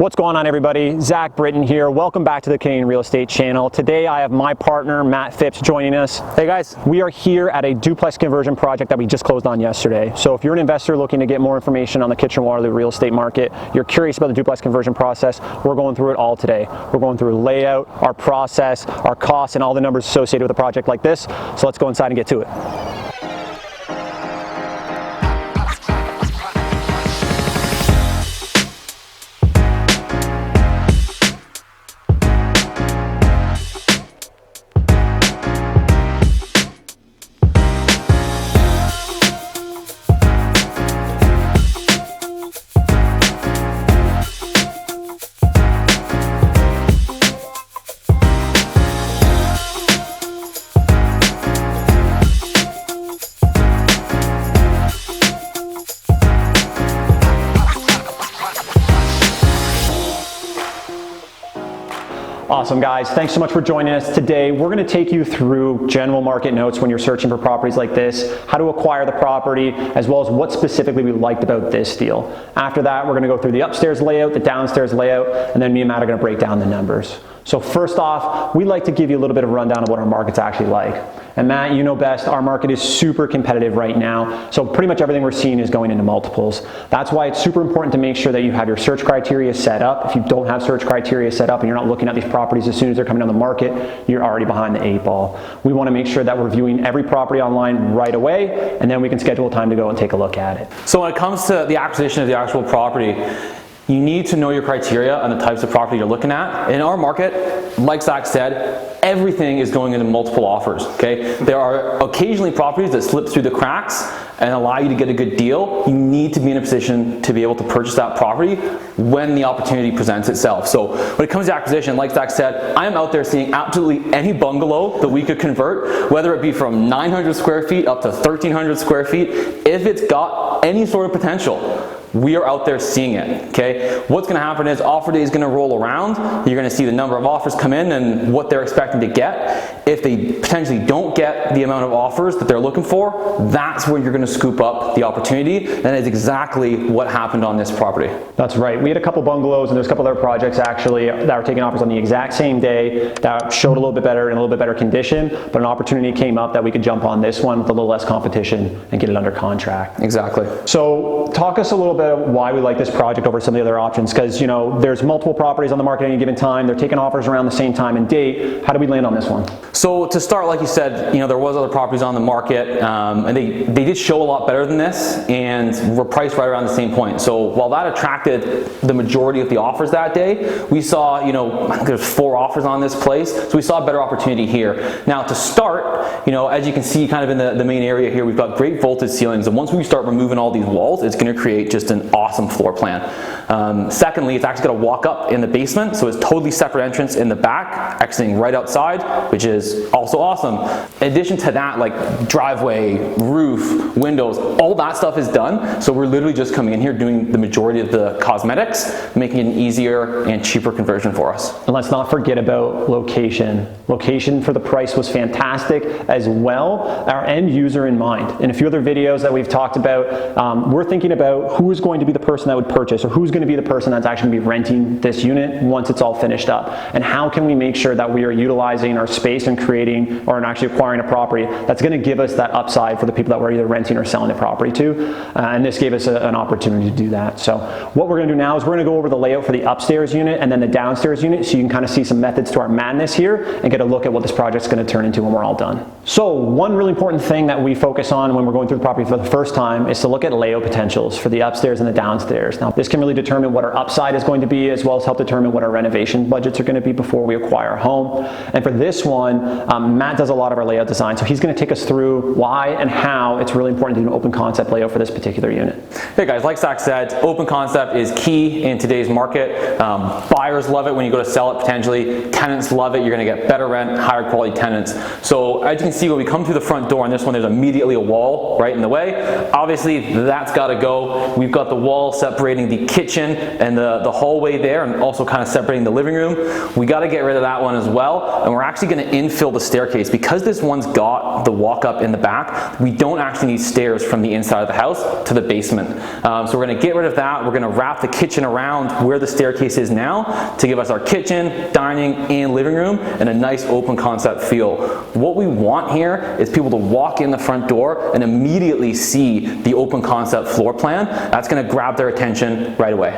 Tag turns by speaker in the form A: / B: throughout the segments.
A: What's going on, everybody? Zack Brittain here. Welcome back to the Canadian Real Estate channel. Today I have my partner Matt Phipps joining us. Hey guys, we are here at a duplex conversion project that we just closed on yesterday. So if you're an investor looking to get more information on the Kitchener-Waterloo real estate market, you're curious about the duplex conversion process, we're going through it all today. We're going through layout, our process, our costs, and all the numbers associated with a project like this. So let's go inside and get to it. Awesome, guys. Thanks so much for joining us today. We're going to take you through general market notes when you're searching for properties like this, how to acquire the property, as well as what specifically we liked about this deal. After that, we're going to go through the upstairs layout, the downstairs layout, and then me and Matt are going to break down the numbers. So first off, we like to give you a little bit of a rundown of what our market's actually like. And Matt, you know best, our market is super competitive right now. So pretty much everything we're seeing is going into multiples. That's why it's super important to make sure that you have your search criteria set up. If you don't have search criteria set up and you're not looking at these properties as soon as they're coming on the market, you're already behind the 8-ball. We want to make sure that we're viewing every property online right away, and then we can schedule a time to go and take a look at it.
B: So when it comes to the acquisition of the actual property, you need to know your criteria on the types of property you're looking at. In our market, like Zach said, everything is going into multiple offers, okay? There are occasionally properties that slip through the cracks and allow you to get a good deal. You need to be in a position to be able to purchase that property when the opportunity presents itself. So when it comes to acquisition, like Zach said, I am out there seeing absolutely any bungalow that we could convert, whether it be from 900 square feet up to 1,300 square feet. If it's got any sort of potential, we are out there seeing it, okay? What's gonna happen is offer day is gonna roll around. You're gonna see the number of offers come in and what they're expecting to get. If they potentially don't get the amount of offers that they're looking for, that's where you're gonna scoop up the opportunity. That is exactly what happened on this property.
A: That's right. We had a couple bungalows and there's a couple other projects actually that were taking offers on the exact same day that showed a little bit better in a little bit better condition, but an opportunity came up that we could jump on this one with a little less competition and get it under contract.
B: Exactly.
A: So talk us a little bit why we like this project over some of the other options, because you know there's multiple properties on the market at any given time. They're taking offers around the same time and date. How do we land on this one?
B: So to start, like you said, you know, there was other properties on the market and they did show a lot better than this and were priced right around the same point. So while that attracted the majority of the offers that day, we saw, you know, I think there's 4 offers on this place, so we saw a better opportunity here. Now to start, you know, as you can see kind of in the main area here, we've got great vaulted ceilings, and once we start removing all these walls, it's going to create just an awesome floor plan. Secondly, it's actually going to walk up in the basement, so it's totally separate entrance in the back, exiting right outside, which is also awesome. In addition to that, like driveway, roof, windows, all that stuff is done, so we're literally just coming in here doing the majority of the cosmetics, making it an easier and cheaper conversion for us.
A: And let's not forget about location. Location for the price was fantastic as well, our end user in mind. In a few other videos that we've talked about, we're thinking about who's going to be the person that would purchase, or who's going to be the person that's actually going to be renting this unit once it's all finished up, and how can we make sure that we are utilizing our space and creating or actually acquiring a property that's going to give us that upside for the people that we're either renting or selling the property to, and this gave us an opportunity to do that. So what we're going to do now is we're going to go over the layout for the upstairs unit and then the downstairs unit, so you can kind of see some methods to our madness here and get a look at what this project's going to turn into when we're all done. So one really important thing that we focus on when we're going through the property for the first time is to look at layout potentials for the upstairs and the downstairs. Now this can really determine what our upside is going to be, as well as help determine what our renovation budgets are going to be before we acquire a home. And for this one, Matt does a lot of our layout design, so he's going to take us through why and how it's really important to do an open concept layout for this particular unit.
B: Hey guys, like Zach said, open concept is key in today's market. Buyers love it when you go to sell it potentially. Tenants love it. You're going to get better rent, higher quality tenants. So as you can see, when we come through the front door on this one, there's immediately a wall right in the way. Obviously, that's got to go. We've got the wall separating the kitchen kitchen and the hallway there, and also kind of separating the living room. We got to get rid of that one as well, and we're actually going to infill the staircase. Because this one's got the walk up in the back, we don't actually need stairs from the inside of the house to the basement. So we're going to get rid of that. We're going to wrap the kitchen around where the staircase is now to give us our kitchen, dining, and living room and a nice open concept feel. What we want here is people to walk in the front door and immediately see the open concept floor plan. That's going to grab their attention right away.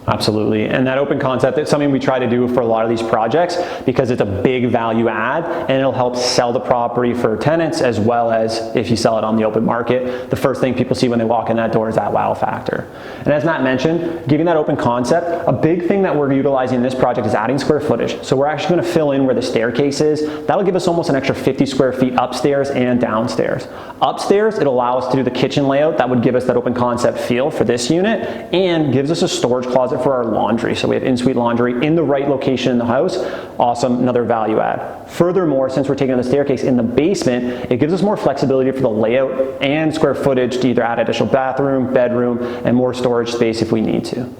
A: Absolutely, and that open concept is something we try to do for a lot of these projects because it's a big value add and it'll help sell the property for tenants as well as if you sell it on the open market. The first thing people see when they walk in that door is that wow factor. And as Matt mentioned, giving that open concept, a big thing that we're utilizing in this project is adding square footage. So we're actually going to fill in where the staircase is. That'll give us almost an extra 50 square feet upstairs and downstairs. Upstairs, it'll allow us to do the kitchen layout that would give us that open concept feel for this unit and gives us a storage closet for our laundry. So we have in-suite laundry in the right location in the house. Awesome, another value add. Furthermore, since we're taking on the staircase in the basement, it gives us more flexibility for the layout and square footage to either add additional bathroom, bedroom, and more storage space if we need to.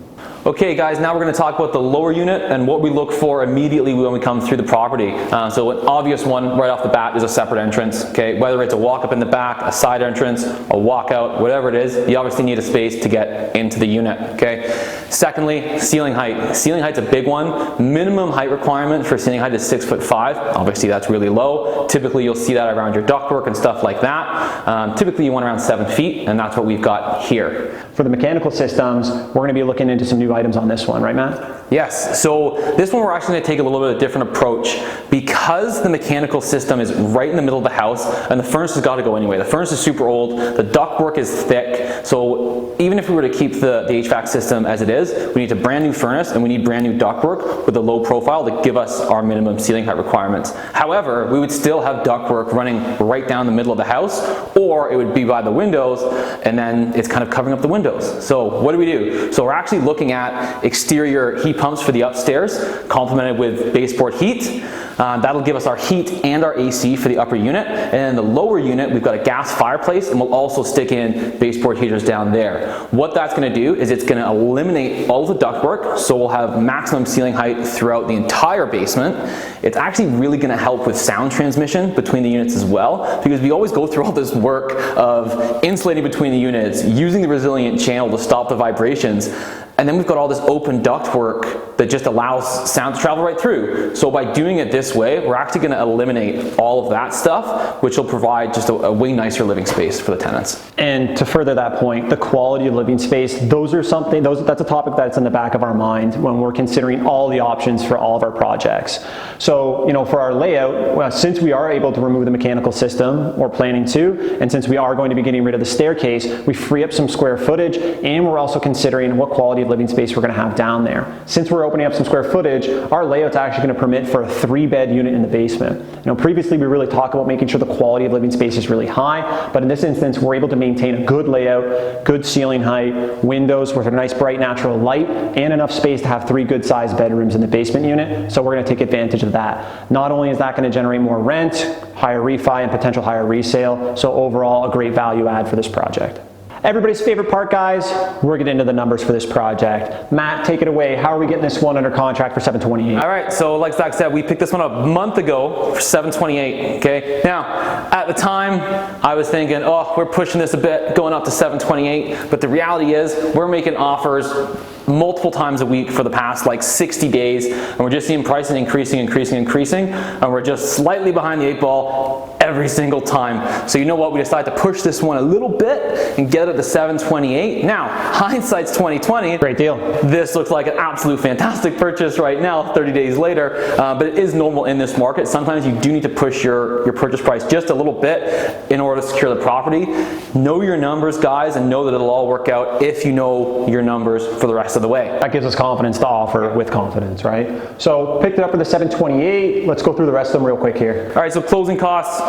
B: Okay guys, now we're going to talk about the lower unit and what we look for immediately when we come through the property. So an obvious one right off the bat is a separate entrance, okay? Whether it's a walk up in the back, a side entrance, a walkout, whatever it is, you obviously need a space to get into the unit, okay? Secondly, ceiling height. Ceiling height's a big one. Minimum height requirement for ceiling height is 6'5". Obviously that's really low. Typically you'll see that around your ductwork and stuff like that. Typically you want around 7 feet, and that's what we've got here.
A: For the mechanical systems, we're going to be looking into some new items on this one, right Matt?
B: Yes, so this one we're actually going to take a little bit of a different approach because the mechanical system is right in the middle of the house and the furnace has got to go anyway. The furnace is super old, the ductwork is thick, so even if we were to keep the HVAC system as it is, we need a brand new furnace and we need brand new ductwork with a low profile to give us our minimum ceiling height requirements. However, we would still have ductwork running right down the middle of the house, or it would be by the windows and then it's kind of covering up the windows. So what do? So we're actually looking at exterior heat pumps for the upstairs, complemented with baseboard heat. That'll give us our heat and our AC for the upper unit. And in the lower unit, we've got a gas fireplace, and we'll also stick in baseboard heaters down there. What that's going to do is it's going to eliminate all of the ductwork, so we'll have maximum ceiling height throughout the entire basement. It's actually really going to help with sound transmission between the units as well, because we always go through all this work of insulating between the units, using the resilient channel to stop the vibrations. And then we've got all this open ductwork that just allows sound to travel right through. So by doing it this way, we're actually going to eliminate all of that stuff, which will provide just a way nicer living space for the tenants. And
A: to further that point, the quality of living space, that's a topic that's in the back of our mind when we're considering all the options for all of our projects. So, for our layout, since we are able to remove the mechanical system, or planning to, and since we are going to be getting rid of the staircase, we free up some square footage, and we're also considering what quality of living space we're going to have down there. Since we're opening up some square footage, our layout's actually going to permit for a 3-bed unit in the basement. Previously we really talked about making sure the quality of living space is really high, but in this instance we're able to maintain a good layout, good ceiling height, windows with a nice bright natural light, and enough space to have 3 good sized bedrooms in the basement unit. So we're going to take advantage of that. Not only is that going to generate more rent, higher refi, and potential higher resale, so overall a great value add for this project. Everybody's favorite part, guys, we're getting into the numbers for this project. Matt, take it away. How are we getting this one under contract for $728?
B: All right, so like Zach said, we picked this one up a month ago for $728, okay? Now, at the time, I was thinking, oh, we're pushing this a bit, going up to $728, but the reality is we're making offers multiple times a week for the past like 60 days, and we're just seeing pricing increasing, and we're just slightly behind the 8 ball every single time. So you know what, we decided to push this one a little bit and get it to $728. Now, hindsight's 2020.
A: Great deal.
B: This looks like an absolute fantastic purchase right now, 30 days later, but it is normal in this market. Sometimes you do need to push your purchase price just a little bit in order to secure the property. Know your numbers, guys, and know that it'll all work out if you know your numbers for the rest of the way.
A: That gives us confidence to offer with confidence, right? So picked it up for the $728. Let's go through the rest of them real quick here.
B: All right, so closing costs.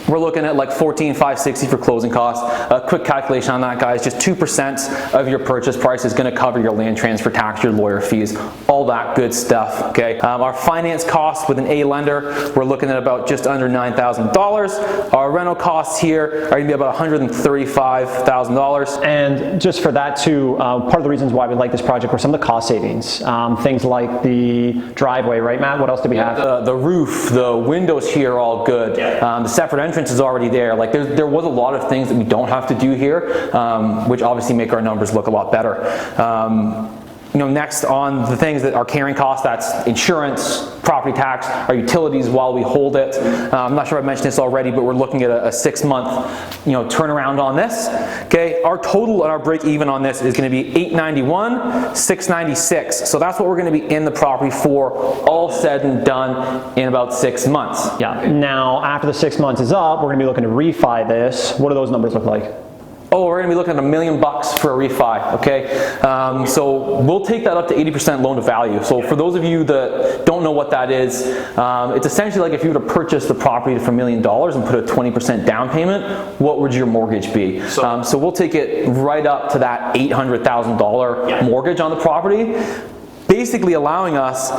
B: we're looking at like $14,560 for closing costs. A quick calculation on that, guys, just 2% of your purchase price is going to cover your land transfer tax, your lawyer fees, all that good stuff, okay? Our finance costs with an A lender, we're looking at about just under $9,000. Our rental costs here are going to be about $135,000.
A: And just for that too, part of the reasons why we like this project were some of the cost savings. Things like the driveway, right, Matt? What else do we have?
B: The roof, the windows here are all good. The separate entrance is already there. Like there was a lot of things that we don't have to do here, which obviously make our numbers look a lot better. Next on the things that are carrying costs, that's insurance, property tax, our utilities while we hold it. I'm not sure if I mentioned this already, but we're looking at a 6-month, turnaround on this. Okay, our total and our break even on this is going to be $891, $696. So that's what we're going to be in the property for, all said and done in about 6 months.
A: Yeah. Now, after the 6 months is up, we're going to be looking to refi this. What do those numbers look like?
B: Oh, we're going to be looking at $1 million for a refi, okay? So we'll take that up to 80% loan to value. So for those of you that don't know what that is, it's essentially like if you were to purchase the property for $1 million and put a 20% down payment, what would your mortgage be? So we'll take it right up to that $800,000 mortgage on the property, basically allowing us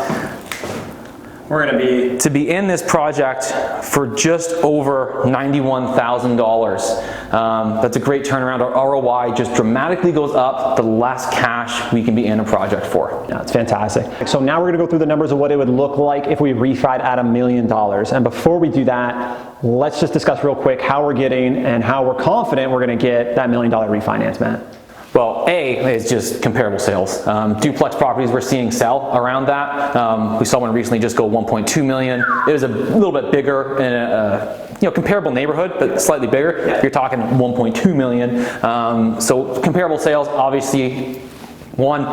B: to be in this project for just over $91,000. That's a great turnaround. Our ROI just dramatically goes up the less cash we can be in a project for.
A: Yeah, it's fantastic. So now we're going to go through the numbers of what it would look like if we refied at $1 million. And before we do that, let's just discuss real quick how we're getting and how we're confident we're going to get that $1 million refinance, Matt.
B: Well, A is just comparable sales. Duplex properties we're seeing sell around that. We saw one recently just go 1.2 million. It was a little bit bigger in a comparable neighborhood, but slightly bigger. You're talking 1.2 million. So comparable sales, obviously. One.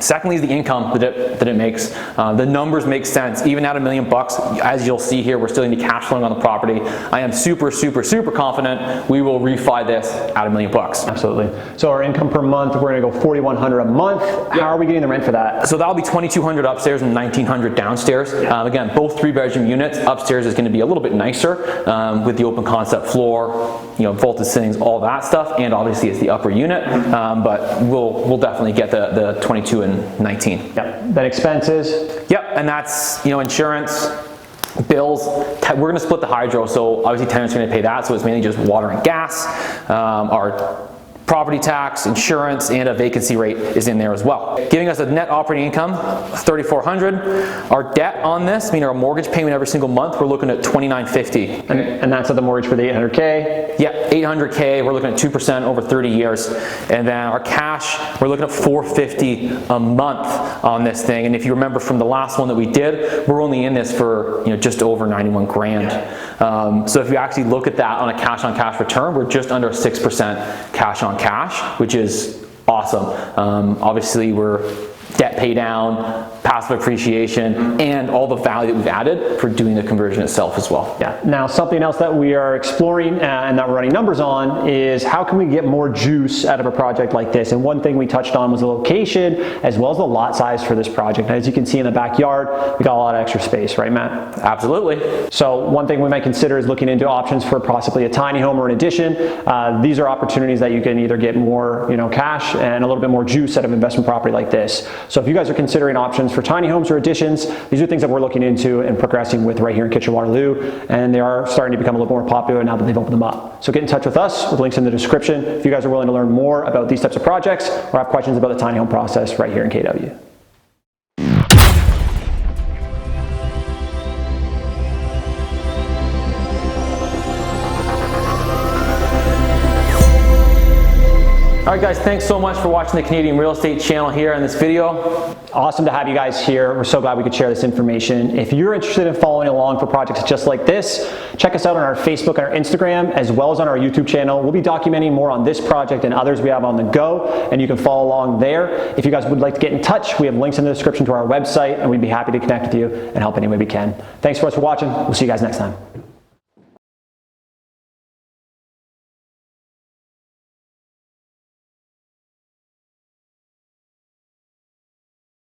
B: Secondly is the income that it makes. The numbers make sense. Even at $1 million, as you'll see here, we're still going to be cash flowing on the property. I am super, super, super confident we will refi this at $1 million.
A: Absolutely. So our income per month, we're going to go $4,100 a month. How are we getting the rent for that?
B: So that'll be $2,200 upstairs and $1,900 downstairs. Again, both 3-bedroom units. Upstairs is going to be a little bit nicer with the open concept floor, vaulted ceilings, all that stuff, and obviously it's the upper unit. But we'll definitely get the 22 and 19.
A: Yep. Then expenses.
B: Yep, and that's insurance, bills. We're going to split the hydro, so obviously tenants are going to pay that. So it's mainly just water and gas. Our property tax, insurance, and a vacancy rate is in there as well. Giving us a net operating income, $3,400. Our debt on this, meaning our mortgage payment every single month, we're looking at $2,950.
A: And that's at the mortgage for the $800K?
B: Yeah, $800K, we're looking at 2% over 30 years. And then our cash, we're looking at $450 a month on this thing. And if you remember from the last one that we did, we're only in this for just over 91 grand. So if you actually look at that on a cash on cash return, we're just under 6% cash on cash, which is awesome. Obviously we're debt pay down, passive appreciation, and all the value that we've added for doing the conversion itself as well.
A: Yeah. Now, something else that we are exploring and that we're running numbers on is how can we get more juice out of a project like this? And one thing we touched on was the location as well as the lot size for this project. As you can see in the backyard, we got a lot of extra space, right, Matt?
B: Absolutely.
A: So one thing we might consider is looking into options for possibly a tiny home or an addition. These are opportunities that you can either get more, cash and a little bit more juice out of investment property like this. So if you guys are considering options for tiny homes or additions, these are things that we're looking into and progressing with right here in Kitchener-Waterloo, and they are starting to become a little more popular now that they've opened them up. So get in touch with us with links in the description if you guys are willing to learn more about these types of projects or have questions about the tiny home process right here in KW.
B: All right, guys, thanks so much for watching the Canadian Real Estate channel here in this video.
A: Awesome to have you guys here. We're so glad we could share this information. If you're interested in following along for projects just like this, check us out on our Facebook and our Instagram, as well as on our YouTube channel. We'll be documenting more on this project and others we have on the go, and you can follow along there. If you guys would like to get in touch, we have links in the description to our website, and we'd be happy to connect with you and help any way we can. Thanks so much for watching. We'll see you guys next time.